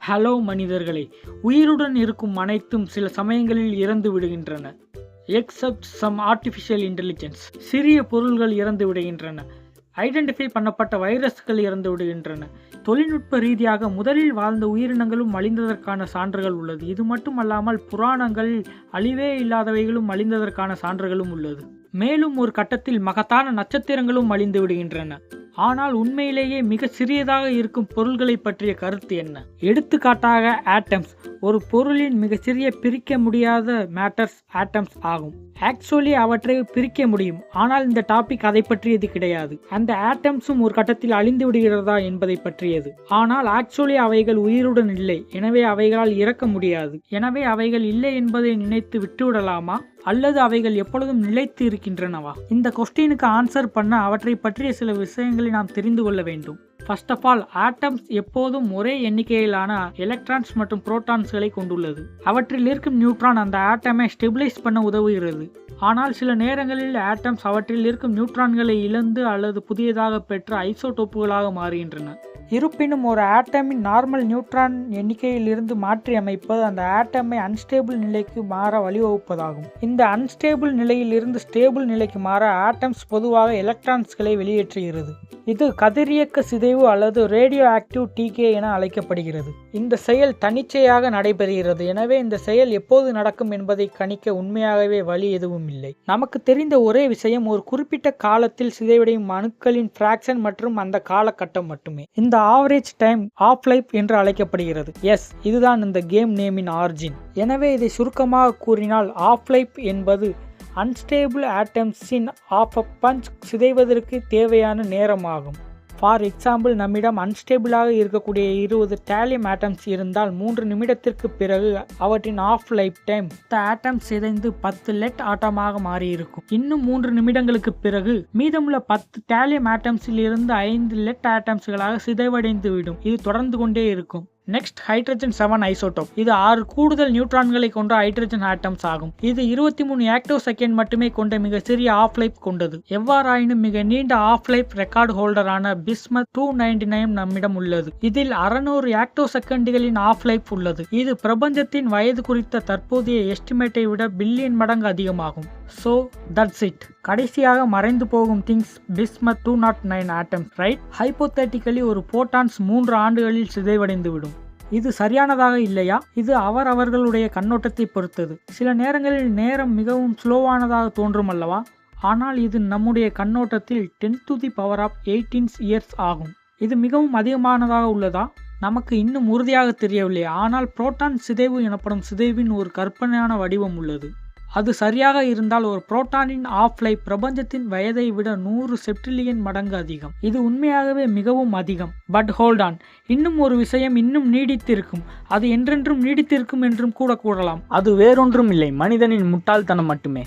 Hello மனிதர்களே, உயிருடன் இருக்கும் அனைத்தும் சில சமயங்களில் இறந்து விடுகின்றன. Except some artificial intelligence. சிறிய பொருள்கள் இறந்து விடுகின்றன. ஐடென்டிஃபை பண்ணப்பட்ட வைரஸ்கள் இறந்து விடுகின்றன. தொழில்நுட்ப ரீதியாக முதலில் வாழ்ந்த உயிரினங்களும் அழிந்ததற்கான சான்றுகள் உள்ளது. இது மட்டுமல்லாமல் புராணங்கள் அழிவே இல்லாதவைகளும் அழிந்ததற்கான சான்றுகளும் உள்ளது. மேலும் ஒரு கட்டத்தில் மகத்தான நட்சத்திரங்களும் அழிந்து விடுகின்றன. ஆனால் உண்மையிலேயே மிக சிறியதாக இருக்கும் பொருள்களை பற்றிய கருத்து என்ன? எடுத்துக்காட்டாக ஆட்டம்ஸ். ஒரு பொருளின் மிக சிறிய பிரிக்க முடியாத மேட்டர்ஸ் ஆட்டம்ஸ் ஆகும். ஆக்சுவலி அவற்றை பிரிக்க முடியும், ஆனால் இந்த டாபிக் அதை பற்றியது கிடையாது. அந்த ஆட்டம்ஸும் ஒரு கட்டத்தில் அழிந்து விடுகிறதா என்பதை பற்றியது. ஆனால் ஆக்சுவலி அவைகள் உயிருடன் இல்லை, எனவே அவைகளால் இறக்க முடியாது. எனவே அவைகள் இல்லை என்பதை நினைத்து விட்டுவிடலாமா, அல்லது அவைகள் எப்பொழுதும் நிலைத்து இருக்கின்றனவா? இந்த கொஸ்டினுக்கு ஆன்சர் பண்ண அவற்றை பற்றிய சில விஷயங்களை நாம் தெரிந்து கொள்ள வேண்டும். ஃபர்ஸ்ட் ஆஃப் ஆல், ஆட்டம்ஸ் எப்போதும் ஒரே எண்ணிக்கையிலான எலக்ட்ரான்ஸ் மற்றும் புரோட்டான்ஸ்களை கொண்டுள்ளது. அவற்றில் இருக்கும் நியூட்ரான் அந்த ஆட்டமை ஸ்டெபிலைஸ் பண்ண உதவுகிறது. ஆனால் சில நேரங்களில் ஆட்டம்ஸ் அவற்றில் இருக்கும் நியூட்ரான்களை இழந்து அல்லது புதியதாக பெற்ற ஐசோடோப்புகளாக மாறுகின்றன. இருப்பினும் ஒரு ஆட்டமின் நார்மல் நியூட்ரான் எண்ணிக்கையிலிருந்து மாற்றி அமைப்பது அந்த ஆட்டமை அன்ஸ்டேபிள் நிலைக்கு மாற வழிவகுப்பதாகும். இந்த அன்ஸ்டேபிள் நிலையில் இருந்து ஸ்டேபிள் நிலைக்கு மாற ஆட்டம்ஸ் பொதுவாக எலக்ட்ரான்ஸ்களை வெளியேற்றுகிறது. இது கதிரியக்க சிதைவு அல்லது ரேடியோ ஆக்டிவ் டிகே என அழைக்கப்படுகிறது. இந்த செயல் தன்னிச்சையாக நடைபெறுகிறது. எனவே இந்த செயல் எப்போது நடக்கும் என்பதை கணிக்க உண்மையாகவே வழி எதுவும் இல்லை. நமக்கு தெரிந்த ஒரே விஷயம் ஒரு குறிப்பிட்ட காலத்தில் சிதைவடையும் அணுக்களின் பிராக்ஷன் மற்றும் அந்த காலகட்டம் மட்டுமே. இந்த ஆவரேஜ் டைம் ஆஃப் லைஃப் என்று அழைக்கப்படுகிறது. எஸ், இதுதான் இந்த கேம் நேமின் ஆரிஜின். எனவே இதை சுருக்கமாக கூறினால், ஆஃப் லைஃப் என்பது அன்ஸ்டேபிள் ஆட்டம்ஸின் ஆஃப் அ பஞ்ச் சிதைவதற்கு தேவையான நேரமாகும். ஃபார் எக்ஸாம்பிள், நம்மிடம் அன்ஸ்டேபிளாக இருக்கக்கூடிய 20 டேலியம் ஆட்டம்ஸ் இருந்தால் 3 நிமிடத்திற்கு பிறகு அவற்றின் ஆஃப் லைஃப் டைம் ஆட்டம்ஸ் சிதைந்து 10 லெட் ஆட்டமாக மாறியிருக்கும். இன்னும் 3 நிமிடங்களுக்கு பிறகு மீதமுள்ள 10 டேலியம் ஆட்டம்ஸில் இருந்து 5 லெட் ஆட்டம்ஸ்களாக சிதைவடைந்து விடும். இது தொடர்ந்து கொண்டே இருக்கும். Next, hydrogen 7 isotope. இது 6 கூடுதல் நியூட்ரான்களை கொண்ட ஹைட்ரஜன் ஆட்டம்ஸ் ஆகும். இது 23 ஆக்டோ செகண்ட் மட்டுமே கொண்ட மிக சிறிய ஆஃப் லைஃப் கொண்டது. எவ்வாறாயினும் மிக நீண்ட ஆஃப் லைஃப் ரெக்கார்டு ஹோல்டரான பிஸ்மத் 299 நம்மிடம் உள்ளது. இதில் 600 ஆக்டோ செகண்டுகளின் ஆஃப் லைஃப் உள்ளது. இது பிரபஞ்சத்தின் வயது குறித்த தற்போதைய எஸ்டிமேட்டை விட பில்லியன் மடங்கு அதிகமாகும். So that's it. கடைசியாக மறைந்து போகும் திங்ஸ் பிஸ்மத் 209 ஆட்டம்ஸ், ரைட்? ஹைப்போதெட்டிக்கலி ஒரு புரோட்டான்ஸ் 3 ஆண்டுகளில் சிதைவடைந்துவிடும். இது சரியானதாக இல்லையா? இது அவர்களுடைய கண்ணோட்டத்தை பொறுத்தது. சில நேரங்களில் நேரம் மிகவும் ஸ்லோவானதாக தோன்றும் அல்லவா? ஆனால் இது நம்முடைய கண்ணோட்டத்தில் 10⁻18 இயர்ஸ் ஆகும். இது மிகவும் அதிகமானதாக உள்ளதா? நமக்கு இன்னும் உறுதியாக தெரியவில்லை. ஆனால் புரோட்டான் சிதைவு எனப்படும் சிதைவின் ஒரு கற்பனையான வடிவம் உள்ளது. அது சரியாக இருந்தால் ஒரு புரோட்டானின் ஆஃப் லைஃப் பிரபஞ்சத்தின் வயதை விட 100 செப்டிலியன் மடங்கு அதிகம். இது உண்மையாகவே மிகவும் அதிகம். பட் ஹோல்ட் ஆன், இன்னும் ஒரு விஷயம் இன்னும் நீடித்திருக்கும். அது என்றென்றும் நீடித்திருக்கும் என்றும் கூறலாம். அது வேறொன்றும் இல்லை, மனிதனின் முட்டாள்தனம் மட்டுமே.